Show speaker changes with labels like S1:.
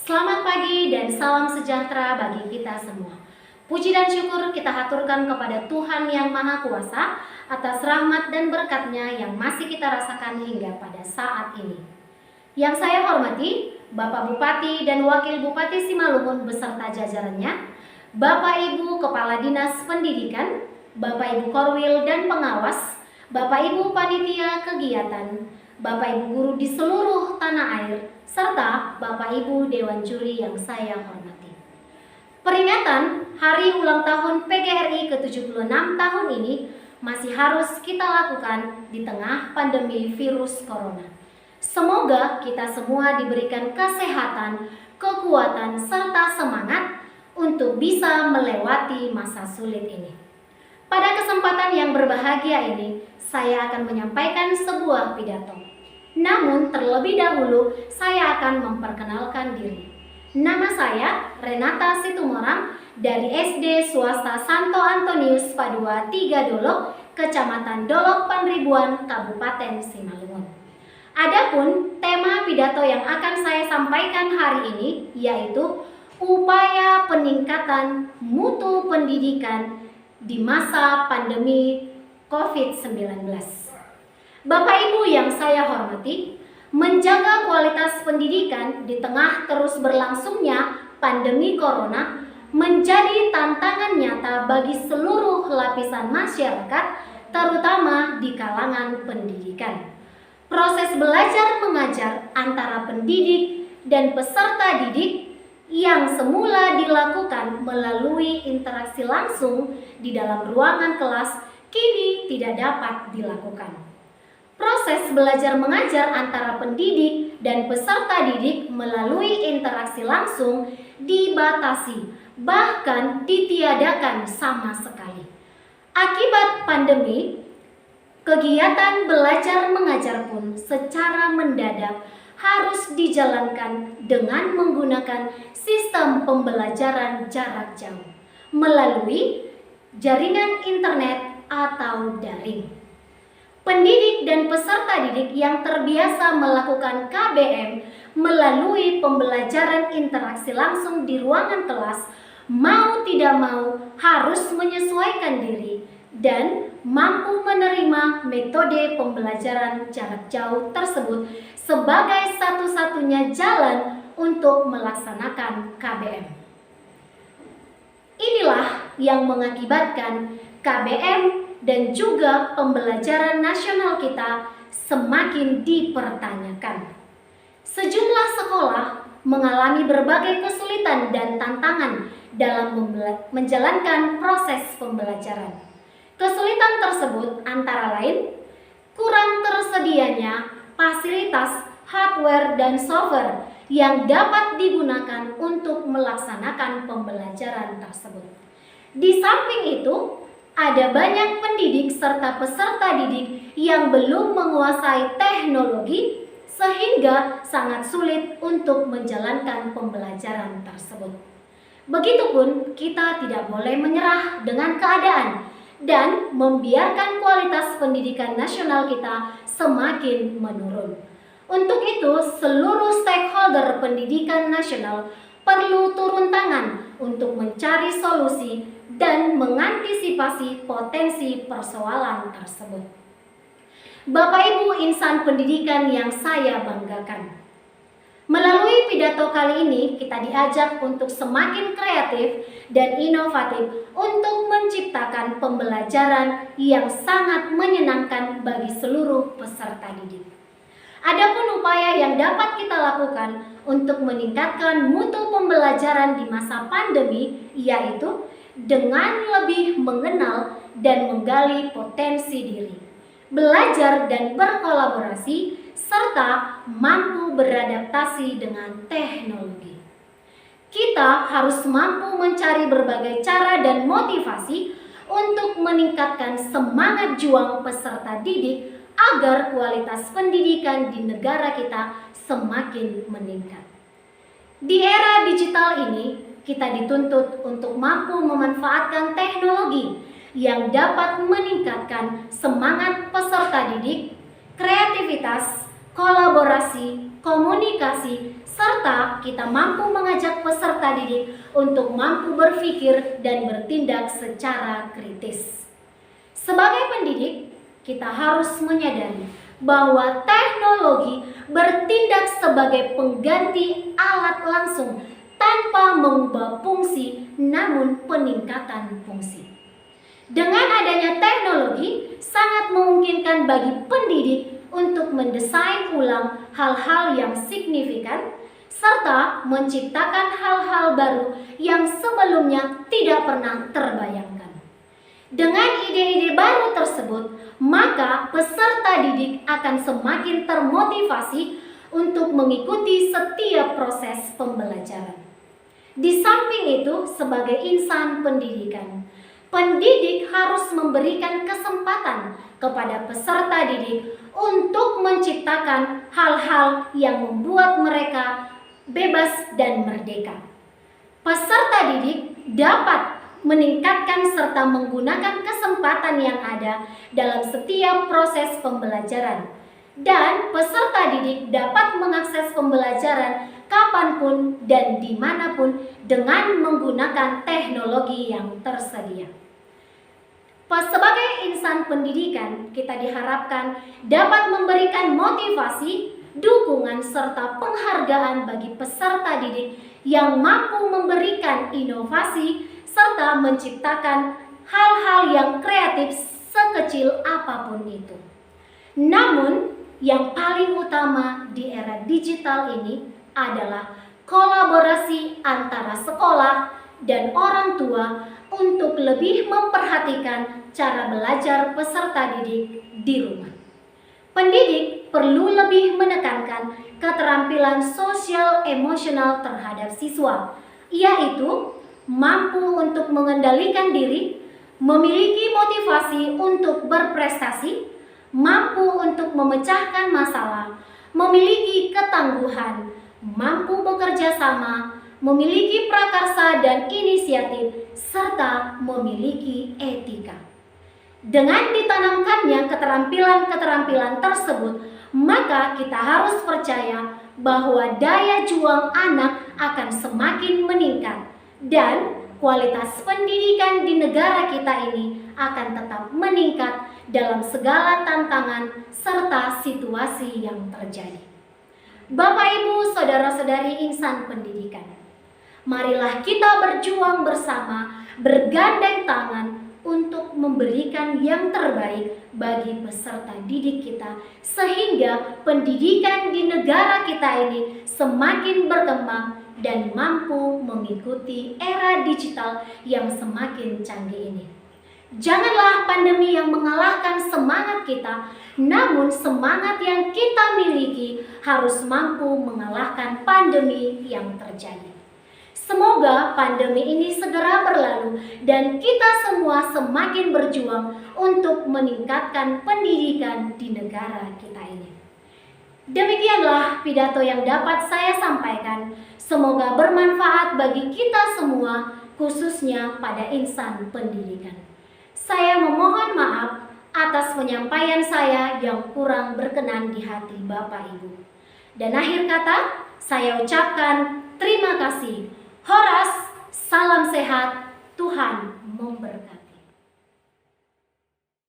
S1: Selamat pagi dan salam sejahtera bagi kita semua. Puji dan syukur kita haturkan kepada Tuhan yang Maha Kuasa atas rahmat dan berkat-Nya yang masih kita rasakan hingga pada saat ini. Yang saya hormati, Bapak Bupati dan Wakil Bupati Simalungun beserta jajarannya, Bapak Ibu Kepala Dinas Pendidikan, Bapak Ibu Korwil dan Pengawas, Bapak Ibu Panitia Kegiatan, Bapak Ibu Guru di seluruh tanah air, serta Bapak Ibu Dewan Juri yang saya hormati. Peringatan Hari Ulang Tahun PGRI ke-76 tahun ini masih harus kita lakukan di tengah pandemi virus corona. Semoga kita semua diberikan kesehatan, kekuatan, serta semangat untuk bisa melewati masa sulit ini. Pada kesempatan yang berbahagia ini, saya akan menyampaikan sebuah pidato. Namun terlebih dahulu saya akan memperkenalkan diri. Nama saya Renata Situmorang dari SD Swasta Santo Antonius Padua 3 Dolok, Kecamatan Dolok Panribuan, Kabupaten Simalungun. Adapun tema pidato yang akan saya sampaikan hari ini yaitu upaya peningkatan mutu pendidikan di masa pandemi COVID-19. Bapak Ibu yang saya hormati, menjaga kualitas pendidikan di tengah terus berlangsungnya pandemi corona menjadi tantangan nyata bagi seluruh lapisan masyarakat, terutama di kalangan pendidikan. Proses belajar mengajar antara pendidik dan peserta didik yang semula dilakukan melalui interaksi langsung di dalam ruangan kelas kini tidak dapat dilakukan. Proses belajar mengajar antara pendidik dan peserta didik melalui interaksi langsung dibatasi, bahkan ditiadakan sama sekali. Akibat pandemi, kegiatan belajar mengajar pun secara mendadak harus dijalankan dengan menggunakan sistem pembelajaran jarak jauh melalui jaringan internet atau daring. Pendidik dan peserta didik yang terbiasa melakukan KBM melalui pembelajaran interaksi langsung di ruangan kelas mau tidak mau harus menyesuaikan diri dan mampu menerima metode pembelajaran jarak jauh tersebut sebagai satu-satunya jalan untuk melaksanakan KBM. Inilah yang mengakibatkan KBM dan juga pembelajaran nasional kita semakin dipertanyakan. Sejumlah sekolah mengalami berbagai kesulitan dan tantangan dalam menjalankan proses pembelajaran. Kesulitan tersebut antara lain kurang tersedianya fasilitas hardware dan software yang dapat digunakan untuk melaksanakan pembelajaran tersebut. Di samping itu, ada banyak pendidik serta peserta didik yang belum menguasai teknologi sehingga sangat sulit untuk menjalankan pembelajaran tersebut. Begitupun kita tidak boleh menyerah dengan keadaan dan membiarkan kualitas pendidikan nasional kita semakin menurun. Untuk itu, seluruh stakeholder pendidikan nasional perlu turun tangan untuk mencari solusi dan mengantisipasi potensi persoalan tersebut. Bapak Ibu insan pendidikan yang saya banggakan, melalui pidato kali ini kita diajak untuk semakin kreatif dan inovatif untuk menciptakan pembelajaran yang sangat menyenangkan bagi seluruh peserta didik. Adapun upaya yang dapat kita lakukan untuk meningkatkan mutu pembelajaran di masa pandemi yaitu dengan lebih mengenal dan menggali potensi diri, belajar dan berkolaborasi, serta mampu beradaptasi dengan teknologi. Kita harus mampu mencari berbagai cara dan motivasi untuk meningkatkan semangat juang peserta didik agar kualitas pendidikan di negara kita semakin meningkat. Di era digital ini, kita dituntut untuk mampu memanfaatkan teknologi yang dapat meningkatkan semangat peserta didik, kreativitas, kolaborasi, komunikasi, serta kita mampu mengajak peserta didik untuk mampu berpikir dan bertindak secara kritis. Sebagai pendidik, kita harus menyadari bahwa teknologi bertindak sebagai pengganti alat langsung tanpa mengubah fungsi, namun peningkatan fungsi. Dengan adanya teknologi, sangat memungkinkan bagi pendidik untuk mendesain ulang hal-hal yang signifikan serta menciptakan hal-hal baru yang sebelumnya tidak pernah terbayangkan. Dengan ide-ide baru tersebut, maka peserta didik akan semakin termotivasi untuk mengikuti setiap proses pembelajaran. Di samping itu, sebagai insan pendidikan, pendidik harus memberikan kesempatan kepada peserta didik untuk menciptakan hal-hal yang membuat mereka bebas dan merdeka. Peserta didik dapat meningkatkan serta menggunakan kesempatan yang ada dalam setiap proses pembelajaran, dan peserta didik dapat mengakses pembelajaran kapanpun dan dimanapun dengan menggunakan teknologi yang tersedia. Sebagai insan pendidikan, kita diharapkan dapat memberikan motivasi, dukungan, serta penghargaan bagi peserta didik yang mampu memberikan inovasi serta menciptakan hal-hal yang kreatif sekecil apapun itu. Namun, yang paling utama di era digital ini adalah kolaborasi antara sekolah dan orang tua untuk lebih memperhatikan cara belajar peserta didik di rumah. Pendidik perlu lebih menekankan keterampilan sosial emosional terhadap siswa, yaitu mampu untuk mengendalikan diri, memiliki motivasi untuk berprestasi, mampu untuk memecahkan masalah, memiliki ketangguhan, mampu bekerja sama, memiliki prakarsa dan inisiatif, serta memiliki etika. Dengan ditanamkannya keterampilan-keterampilan tersebut, maka kita harus percaya bahwa daya juang anak akan semakin meningkat dan kualitas pendidikan di negara kita ini akan tetap meningkat dalam segala tantangan serta situasi yang terjadi. Bapak, Ibu, saudara-saudari insan pendidikan, marilah kita berjuang bersama, bergandeng tangan untuk memberikan yang terbaik bagi peserta didik kita, sehingga pendidikan di negara kita ini semakin berkembang dan mampu mengikuti era digital yang semakin canggih ini. Janganlah pandemi yang mengalahkan semangat kita, namun semangat yang kita miliki harus mampu mengalahkan pandemi yang terjadi. Semoga pandemi ini segera berlalu dan kita semua semakin berjuang untuk meningkatkan pendidikan di negara kita ini. Demikianlah pidato yang dapat saya sampaikan. Semoga bermanfaat bagi kita semua, khususnya pada insan pendidikan. Saya memohon maaf atas penyampaian saya yang kurang berkenan di hati Bapak Ibu. Dan akhir kata, saya ucapkan terima kasih. Horas, salam sehat, Tuhan memberkati.